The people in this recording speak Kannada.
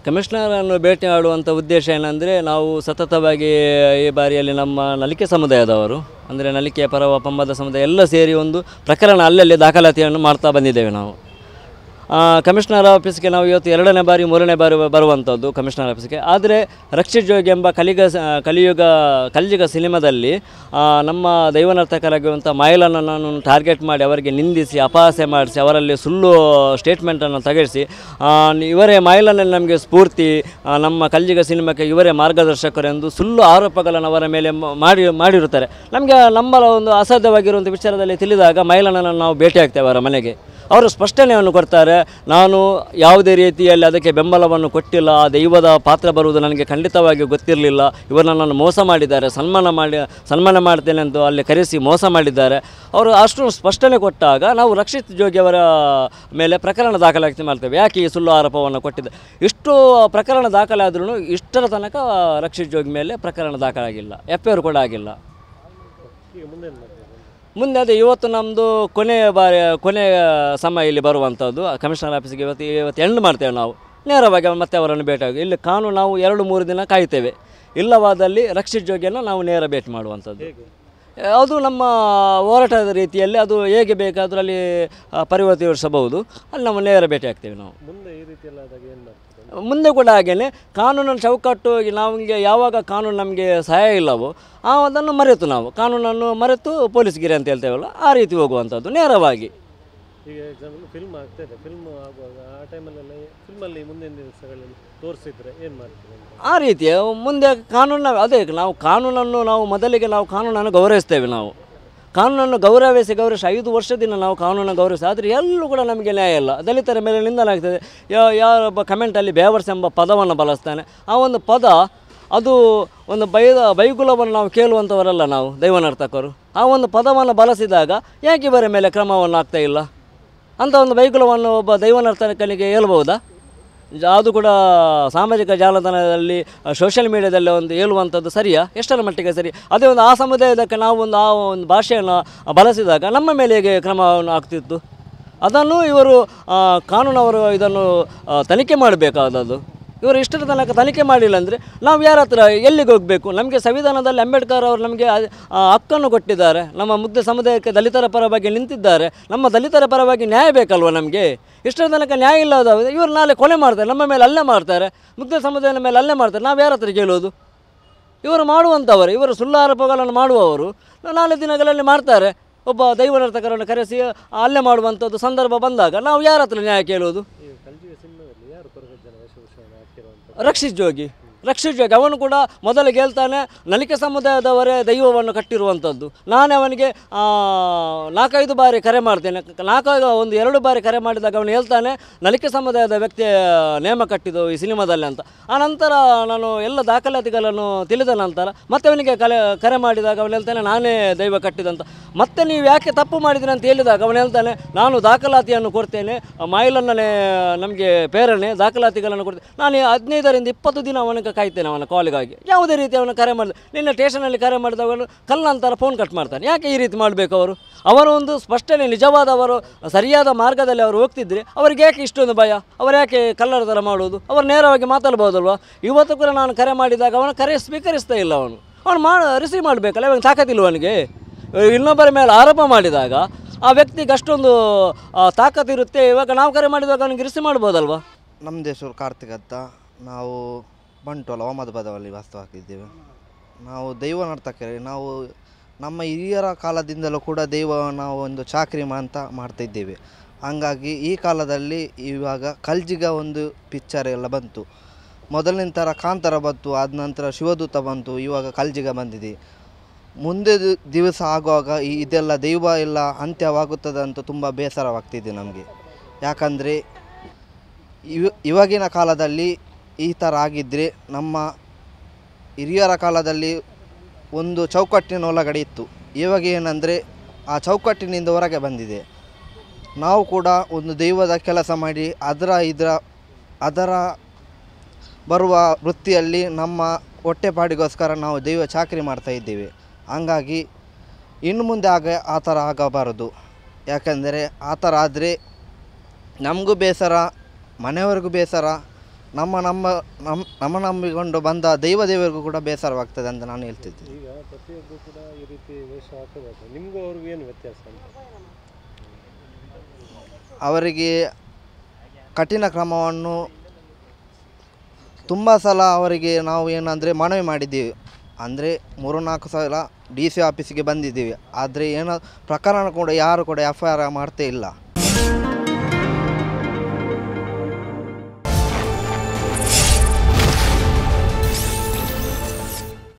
ಕಮಿಷನರನ್ನು ಭೇಟಿಯಾಡುವಂಥ ಉದ್ದೇಶ ಏನಂದರೆ ನಾವು ಸತತವಾಗಿ ಈ ಬಾರಿಯಲ್ಲಿ ನಮ್ಮ ನಲಿಕೆ ಸಮುದಾಯದವರು ಅಂದರೆ ನಲಿಕೆಯ ಪರವ ಪಂಬದ ಸಮುದಾಯ ಎಲ್ಲ ಸೇರಿ ಒಂದು ಪ್ರಕರಣ ಅಲ್ಲಲ್ಲಿ ದಾಖಲಾತಿಯನ್ನು ಮಾಡ್ತಾ ಬಂದಿದ್ದೇವೆ ನಾವು. ಕಮಿಷನರ್ ಆಫೀಸ್ಗೆ ನಾವು ಇವತ್ತು 2ನೇ ಬಾರಿ 3ನೇ ಬಾರಿ ಬರುವಂಥದ್ದು ಕಮಿಷನರ್ ಆಫೀಸ್ಗೆ. ಆದರೆ ರಕ್ಷಿತ್ ಜೋಗಿ ಎಂಬ ಕಲಿಯುಗ ಸಿನಿಮಾದಲ್ಲಿ ನಮ್ಮ ದೈವನರ್ತಕರಾಗಿರುವಂಥ ಮಾಯಿಲನನ್ನು ಟಾರ್ಗೆಟ್ ಮಾಡಿ ಅವರಿಗೆ ನಿಂದಿಸಿ ಅಪಹಾಸ್ಯ ಮಾಡಿಸಿ ಅವರಲ್ಲಿ ಸುಳ್ಳು ಸ್ಟೇಟ್ಮೆಂಟನ್ನು ತೆಗೆಸಿ ಇವರೇ ಮಾಯಿಲನಲ್ಲಿ ನಮಗೆ ಸ್ಫೂರ್ತಿ, ನಮ್ಮ ಕಲಿಯುಗ ಸಿನಿಮಾಕ್ಕೆ ಇವರೇ ಮಾರ್ಗದರ್ಶಕರೆಂದು ಸುಳ್ಳು ಆರೋಪಗಳನ್ನು ಅವರ ಮೇಲೆ ಮಾಡಿರುತ್ತಾರೆ. ನಮಗೆ ನಮ್ಮ ಒಂದು ಅಸಾಧ್ಯವಾಗಿರುವಂಥ ವಿಚಾರದಲ್ಲಿ ತಿಳಿದಾಗ ಮಾಯಿಲನನ್ನು ನಾವು ಭೇಟಿಯಾಗ್ತೇವೆ ಅವರ ಮನೆಗೆ. ಅವರು ಸ್ಪಷ್ಟನೆಯನ್ನು ಕೊಡ್ತಾರೆ, ನಾನು ಯಾವುದೇ ರೀತಿಯಲ್ಲಿ ಅದಕ್ಕೆ ಬೆಂಬಲವನ್ನು ಕೊಟ್ಟಿಲ್ಲ, ಆ ದೈವದ ಪಾತ್ರ ಬರುವುದು ನನಗೆ ಖಂಡಿತವಾಗಿ ಗೊತ್ತಿರಲಿಲ್ಲ, ಇವರು ನನ್ನನ್ನು ಮೋಸ ಮಾಡಿದ್ದಾರೆ, ಸನ್ಮಾನ ಮಾಡ್ತೇನೆ ಎಂದು ಅಲ್ಲಿ ಕರೆಸಿ ಮೋಸ ಮಾಡಿದ್ದಾರೆ. ಅವರು ಅಷ್ಟು ಸ್ಪಷ್ಟನೆ ಕೊಟ್ಟಾಗ ನಾವು ರಕ್ಷಿತ್ ಜೋಗಿ ಅವರ ಮೇಲೆ ಪ್ರಕರಣ ದಾಖಲಾತಿ ಮಾಡ್ತೇವೆ. ಯಾಕೆ ಈ ಸುಳ್ಳು ಆರೋಪವನ್ನು ಕೊಟ್ಟಿದ್ದೆ? ಇಷ್ಟು ಪ್ರಕರಣ ದಾಖಲಾದ್ರೂ ಇಷ್ಟರ ತನಕ ರಕ್ಷಿತ್ ಜೋಗಿ ಮೇಲೆ ಪ್ರಕರಣ ದಾಖಲಾಗಿಲ್ಲ, FIR ಕೂಡ ಆಗಿಲ್ಲ. ಮುಂದೆ ಅದೇ ಇವತ್ತು ನಮ್ಮದು ಕೊನೆಯ ಸಮಯ ಇಲ್ಲಿ ಬರುವಂಥದ್ದು ಕಮಿಷನರ್ ಆಫೀಸಿಗೆ ಇವತ್ತು ಎಂಡ್ ಮಾಡ್ತೇವೆ ನಾವು. ನೇರವಾಗಿ ಮತ್ತೆ ಅವರನ್ನು ಭೇಟಿಯಾಗಿ ಇಲ್ಲಿ ಕಾನೂನು ನಾವು 2-3 ದಿನ ಕಾಯ್ತೇವೆ. ಇಲ್ಲವಾದಲ್ಲಿ ರಕ್ಷಿತ್ ಜೋಗಿಯನ್ನು ನಾವು ನೇರ ಭೇಟಿ ಮಾಡುವಂಥದ್ದು. ಅದು ನಮ್ಮ ಹೋರಾಟದ ರೀತಿಯಲ್ಲಿ ಅದು ಹೇಗೆ ಬೇಕಾದರೂ ಅಲ್ಲಿ ಪರಿವರ್ತಿಸಬಹುದು. ಅಲ್ಲಿ ನಾವು ನೇರ ಭೇಟಿ ಆಗ್ತೇವೆ ನಾವು. ಮುಂದೆ ಕೂಡ ಹಾಗೆಯೇ ಕಾನೂನಿನ ಚೌಕಟ್ಟು ನಮಗೆ ಯಾವಾಗ ಕಾನೂನು ನಮಗೆ ಸಹಾಯ ಇಲ್ಲವೋ ಅದನ್ನು ಮರೆತು ನಾವು ಕಾನೂನನ್ನು ಮರೆತು ಪೊಲೀಸ್ಗಿರಿ ಅಂತ ಹೇಳ್ತೇವಲ್ಲ ಆ ರೀತಿ ಹೋಗುವಂಥದ್ದು ನೇರವಾಗಿ. ಈಗ ಎಕ್ಸಾಂಪಲ್ ಫಿಲ್ಮ್ ಆಗ್ತಾಯಿದೆ, ಫಿಲ್ಮ್ ಆಗುವಾಗ ಆ ಟೈಮಲ್ಲೆಲ್ಲ ಫಿಲ್ಮಲ್ಲಿ ಮುಂದಿನ ದಿವಸಗಳಲ್ಲಿ ತೋರಿಸಿದ್ರೆ ಏನು ಮಾಡ್ತೀವಿ? ಆ ರೀತಿಯ ಮುಂದೆ ಕಾನೂನು ಅದೇ ನಾವು ಮೊದಲಿಗೆ ನಾವು ಕಾನೂನನ್ನು ಗೌರವಿಸ್ತೇವೆ. ನಾವು ಕಾನೂನನ್ನು ಗೌರವಿಸಿ 5 ವರ್ಷದಿಂದ ನಾವು ಕಾನೂನನ್ನು ಗೌರವಿಸಿ, ಆದರೆ ಎಲ್ಲೂ ಕೂಡ ನಮಗೆ ನ್ಯಾಯ ಇಲ್ಲ. ದಲಿತರ ಮೇಲೆ ನಿಂದಲಾಗ್ತದೆ. ಯಾರೊಬ್ಬ ಕಮೆಂಟಲ್ಲಿ ಬೇವರ್ಸ್ ಎಂಬ ಪದವನ್ನು ಬಳಸ್ತಾನೆ. ಆ ಒಂದು ಪದ ಅದು ಒಂದು ಬೈಗುಲವನ್ನು ನಾವು ಕೇಳುವಂಥವರಲ್ಲ ನಾವು ದೈವನರ್ತಕರು. ಆ ಒಂದು ಪದವನ್ನು ಬಳಸಿದಾಗ ಯಾಕೆ ಇವರ ಮೇಲೆ ಕ್ರಮವನ್ನು ಆಗ್ತಾ ಇಲ್ಲ ಅಂತ ಒಂದು ಬೈಗುಲವನ್ನು ಒಬ್ಬ ದೈವನರ್ತಕನಿಗೆ ಹೇಳ್ಬೋದಾ? ಅದು ಕೂಡ ಸಾಮಾಜಿಕ ಜಾಲತಾಣದಲ್ಲಿ ಸೋಷಿಯಲ್ ಮೀಡಿಯಾದಲ್ಲಿ ಒಂದು ಹೇಳುವಂಥದ್ದು ಸರಿಯಾ? ಎಷ್ಟರ ಮಟ್ಟಿಗೆ ಸರಿ? ಅದೇ ಒಂದು ಆ ಸಮುದಾಯದಕ್ಕೆ ನಾವು ಆ ಒಂದು ಭಾಷೆಯನ್ನು ಬಳಸಿದಾಗ ನಮ್ಮ ಮೇಲೆ ಹೇಗೆ ಕ್ರಮವನ್ನು ಆಗ್ತಿತ್ತು? ಅದನ್ನು ಇವರು ಕಾನೂನವರು ಇದನ್ನು ತನಿಖೆ ಮಾಡಬೇಕಾದದ್ದು. ಇವರು ಇಷ್ಟರ ತನಕ ತನಿಖೆ ಮಾಡಿಲ್ಲ ಅಂದರೆ ನಾವು ಯಾರ ಹತ್ರ ಎಲ್ಲಿಗೆ ಹೋಗಬೇಕು? ನಮಗೆ ಸಂವಿಧಾನದಲ್ಲಿ ಅಂಬೇಡ್ಕರ್ ಅವರು ನಮಗೆ ಹಕ್ಕನ್ನು ಕೊಟ್ಟಿದ್ದಾರೆ. ನಮ್ಮ ಮುಗ್ಧ ಸಮುದಾಯಕ್ಕೆ ದಲಿತರ ಪರವಾಗಿ ನಿಂತಿದ್ದಾರೆ. ನಮ್ಮ ದಲಿತರ ಪರವಾಗಿ ನ್ಯಾಯ ಬೇಕಲ್ವ ನಮಗೆ? ಇಷ್ಟರ ತನಕ ನ್ಯಾಯ ಇಲ್ಲದ ಇವರು ನಾಳೆ ಕೊಲೆ ಮಾಡ್ತಾರೆ, ನಮ್ಮ ಮೇಲೆ ಹಲ್ಲೆ ಮಾಡ್ತಾರೆ, ಮುಗ್ಧ ಸಮುದಾಯದ ಮೇಲೆ ಹಲ್ಲೆ ಮಾಡ್ತಾರೆ. ನಾವು ಯಾರ ಹತ್ರ ಕೇಳೋದು? ಇವರು ಮಾಡುವಂಥವರು, ಇವರು ಸುಳ್ಳು ಆರೋಪಗಳನ್ನು ಮಾಡುವವರು ನಾಳೆ ದಿನಗಳಲ್ಲಿ ಮಾಡ್ತಾರೆ. ಒಬ್ಬ ದೈವನರ್ತಕರನ್ನು ಕರೆಸಿ ಹಲ್ಲೆ ಮಾಡುವಂಥದ್ದು ಸಂದರ್ಭ ಬಂದಾಗ ನಾವು ಯಾರ ಹತ್ರ ನ್ಯಾಯ ಕೇಳೋದು? ರಕ್ಷಿತ್ ಜೋಗಿ ಅವನು ಕೂಡ ಮೊದಲಿಗೆ ಹೇಳ್ತಾನೆ, ನಲಿಕೆ ಸಮುದಾಯದವರೇ ದೈವವನ್ನು ಕಟ್ಟಿರುವಂಥದ್ದು. ನಾನೇ ಅವನಿಗೆ 4-5 ಬಾರಿ ಕರೆ ಮಾಡ್ತೇನೆ. 2 ಬಾರಿ ಕರೆ ಮಾಡಿದಾಗ ಅವನು ಹೇಳ್ತಾನೆ, ನಲಿಕೆ ಸಮುದಾಯದ ವ್ಯಕ್ತಿಯ ನೇಮ ಕಟ್ಟಿದ್ದು ಈ ಸಿನಿಮಾದಲ್ಲಿ ಅಂತ. ಆ ನಂತರ ನಾನು ಎಲ್ಲ ದಾಖಲಾತಿಗಳನ್ನು ತಿಳಿದ ನಂತರ ಮತ್ತೆ ಅವನಿಗೆ ಕರೆ ಮಾಡಿದಾಗ ಅವನು ಹೇಳ್ತಾನೆ, ನಾನೇ ದೈವ ಕಟ್ಟಿದಂತ. ಮತ್ತೆ ನೀವು ಯಾಕೆ ತಪ್ಪು ಮಾಡಿದ್ದೀನಿ ಅಂತ ಹೇಳಿದಾಗ ಅವನು ಹೇಳ್ತಾನೆ, ನಾನು ದಾಖಲಾತಿಯನ್ನು ಕೊಡ್ತೇನೆ, ಮಾಯಿಲನ್ನೇ ನಮಗೆ ಪ್ರೇರಣೆ ದಾಖಲಾತಿಗಳನ್ನು ಕೊಡ್ತೇನೆ. ನಾನು 15ರಿಂದ 20 ದಿನ ಅವನಿಗೆ ಕಾಯ್ತೇನೆ ಅವನ ಕಾಲಿಗಾಗಿ. ಯಾವುದೇ ರೀತಿ ಅವನು ಕರೆ ಮಾಡಿದ, ನಿನ್ನೆ ಸ್ಟೇಷನಲ್ಲಿ ಕರೆ ಮಾಡಿದವನು ಕಲ್ಲಂತರ ಫೋನ್ ಕಟ್ ಮಾಡ್ತಾನೆ. ಯಾಕೆ ಈ ರೀತಿ ಮಾಡಬೇಕು? ಅವರು ಒಂದು ಸ್ಪಷ್ಟನೆ ನಿಜವಾದವರು ಸರಿಯಾದ ಮಾರ್ಗದಲ್ಲಿ ಅವರು ಹೋಗ್ತಿದ್ರೆ ಅವರಿಗೆ ಯಾಕೆ ಇಷ್ಟೊಂದು ಭಯ? ಅವರು ಯಾಕೆ ಕಲ್ಲರ ಥರ ಮಾಡೋದು? ಅವರು ನೇರವಾಗಿ ಮಾತಾಡ್ಬೋದಲ್ವ? ಇವತ್ತು ಕೂಡ ನಾನು ಕರೆ ಮಾಡಿದಾಗ ಅವನ ಕರೆ ಸ್ವೀಕರಿಸ್ತಾ ಇಲ್ಲ. ಅವನು ರಿಸೀವ್ ಮಾಡಬೇಕಲ್ಲ, ಇವಾಗ ತಾಕತ್ತಿಲ್ವ ಅವನಿಗೆ? ಇನ್ನೊಬ್ಬರ ಮೇಲೆ ಆರೋಪ ಮಾಡಿದಾಗ ಆ ವ್ಯಕ್ತಿಗೆ ಅಷ್ಟೊಂದು ತಾಕತ್ತಿರುತ್ತೆ. ಇವಾಗ ನಾವು ಕರೆ ಮಾಡಿದಾಗ ಅವನಿಗೆ ರಿಸೀವ್ ಮಾಡ್ಬೋದಲ್ವ? ನಮ್ಮ ದೇಶರು ಕಾರ್ತಿಕ್ ಅಂತ, ನಾವು ಬಂಟ್ವಾಳ ಅಹಮದಾಬಾದಲ್ಲಿ ವಾಸ್ತವಾಗಿದ್ದೇವೆ. ನಾವು ದೈವ ನರ್ತಕರೇ. ನಾವು ನಮ್ಮ ಹಿರಿಯರ ಕಾಲದಿಂದಲೂ ಕೂಡ ದೈವ ನಾವು ಒಂದು ಚಾಕ್ರಿ ಅಂತ ಮಾಡ್ತಾಯಿದ್ದೇವೆ. ಹಂಗಾಗಿ ಈ ಕಾಲದಲ್ಲಿ ಇವಾಗ ಕಲ್ಜಿಗ ಒಂದು ಪಿಕ್ಚರ್ ಎಲ್ಲ ಬಂತು. ಮೊದಲಿನ ಥರ ಕಾಂತಾರ ಬಂತು, ಆದ ನಂತರ ಶಿವದೂತ ಬಂತು, ಇವಾಗ ಕಲ್ಜಿಗ ಬಂದಿದೆ. ಮುಂದೆ ದಿವಸ ಆಗುವಾಗ ಇದೆಲ್ಲ ದೈವ ಎಲ್ಲ ಅಂತ್ಯವಾಗುತ್ತದೆ ಅಂತ ತುಂಬ ಬೇಸರವಾಗ್ತಿದೆ ನಮಗೆ. ಯಾಕಂದರೆ ಇವಾಗಿನ ಕಾಲದಲ್ಲಿ ಈ ಥರ ಆಗಿದ್ದರೆ ನಮ್ಮ ಹಿರಿಯರ ಕಾಲದಲ್ಲಿ ಒಂದು ಚೌಕಟ್ಟಿನ ಒಳಗಡೆ ಇತ್ತು. ಇವಾಗ ಏನಂದರೆ ಆ ಚೌಕಟ್ಟಿನಿಂದ ಹೊರಗೆ ಬಂದಿದೆ. ನಾವು ಕೂಡ ಒಂದು ದೈವದ ಕೆಲಸ ಮಾಡಿ ಅದರ ಬರುವ ವೃತ್ತಿಯಲ್ಲಿ ನಮ್ಮ ಹೊಟ್ಟೆಪಾಡಿಗೋಸ್ಕರ ನಾವು ದೈವ ಚಾಕರಿ ಮಾಡ್ತಾಯಿದ್ದೇವೆ. ಹಂಗಾಗಿ ಇನ್ನು ಮುಂದೆ ಆ ಥರ ಆಗಬಾರದು. ಯಾಕಂದರೆ ಆ ಥರ ಆದರೆ ನಮಗೂ ಬೇಸರ, ಮನೆಯವ್ರಿಗೂ ಬೇಸರ, ನಮ್ಮ ನಂಬಿಕೊಂಡು ಬಂದ ದೇವರಿಗೂ ಕೂಡ ಬೇಸರವಾಗ್ತದೆ ಅಂತ ನಾನು ಹೇಳ್ತಿದ್ದೆ. ಈಗ ಪ್ರತಿಯೊಬ್ಬರು ಕೂಡ ಈ ರೀತಿ ವೇಷ ಹಾಕೋದಾದ್ರೆ ನಿಮಗೂ ಅವ್ರಿಗೂ ಏನು ವ್ಯತ್ಯಾಸ ಅಂತ? ಅವರಿಗೆ ಕಠಿಣ ಕ್ರಮವನ್ನು ತುಂಬ ಸಲ ಅವರಿಗೆ ನಾವು ಏನಂದರೆ ಮನವಿ ಮಾಡಿದ್ದೀವಿ. ಅಂದರೆ 3-4 ಸಲ DC ಆಫೀಸಿಗೆ ಬಂದಿದ್ದೀವಿ. ಆದರೆ ಏನೋ ಪ್ರಕರಣ ಕೂಡ ಯಾರು ಕೂಡ FIR ಮಾಡ್ತೇ ಇಲ್ಲ.